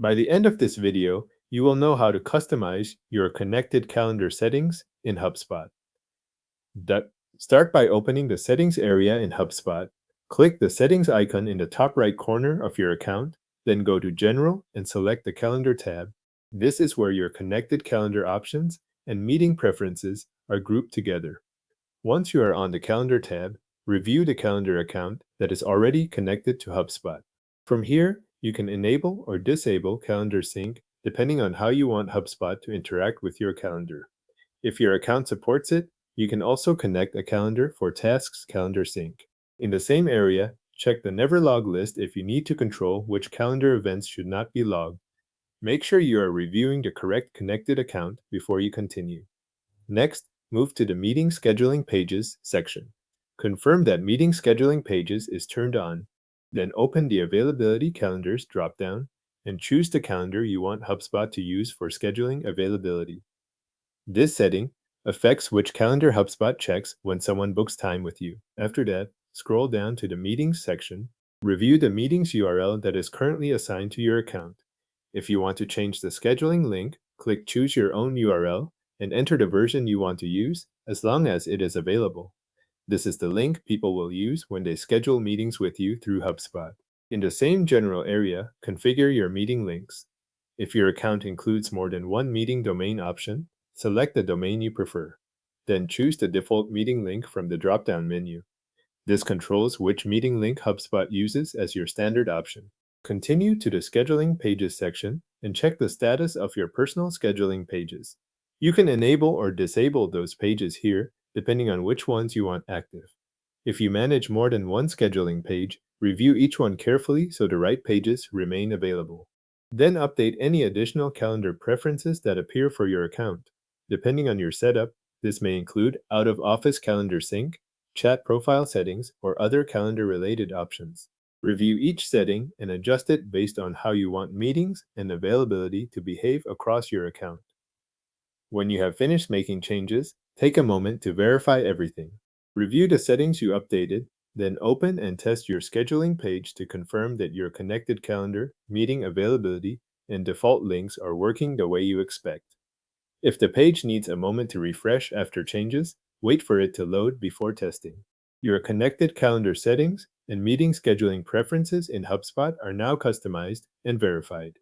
By the end of this video, you will know how to customize your connected calendar settings in HubSpot. Start by opening the Settings area in HubSpot. Click the Settings icon in the top right corner of your account, then go to General and select the Calendar tab. This is where your connected calendar options and meeting preferences are grouped together. Once you are on the Calendar tab, review the calendar account that is already connected to HubSpot. From here, you can enable or disable calendar sync depending on how you want HubSpot to interact with your calendar. If your account supports it, you can also connect a calendar for tasks calendar sync. In the same area, check the Never Log list if you need to control which calendar events should not be logged. Make sure you are reviewing the correct connected account before you continue. Next, move to the Meeting Scheduling Pages section. Confirm that Meeting Scheduling Pages is turned on. Then open the Availability Calendars dropdown and choose the calendar you want HubSpot to use for scheduling availability. This setting affects which calendar HubSpot checks when someone books time with you. After that, scroll down to the Meetings section. Review the meetings URL that is currently assigned to your account. If you want to change the scheduling link, click Choose Your Own URL and enter the version you want to use as long as it is available. This is the link people will use when they schedule meetings with you through HubSpot. In the same general area, configure your meeting links. If your account includes more than one meeting domain option, select the domain you prefer. Then choose the default meeting link from the drop-down menu. This controls which meeting link HubSpot uses as your standard option. Continue to the Scheduling Pages section and check the status of your personal scheduling pages. You can enable or disable those pages here, depending on which ones you want active. If you manage more than one scheduling page, review each one carefully so the right pages remain available. Then update any additional calendar preferences that appear for your account. Depending on your setup, this may include out-of-office calendar sync, chat profile settings, or other calendar-related options. Review each setting and adjust it based on how you want meetings and availability to behave across your account. When you have finished making changes, take a moment to verify everything. Review the settings you updated, then open and test your scheduling page to confirm that your connected calendar, meeting availability, and default links are working the way you expect. If the page needs a moment to refresh after changes, wait for it to load before testing. Your connected calendar settings and meeting scheduling preferences in HubSpot are now customized and verified.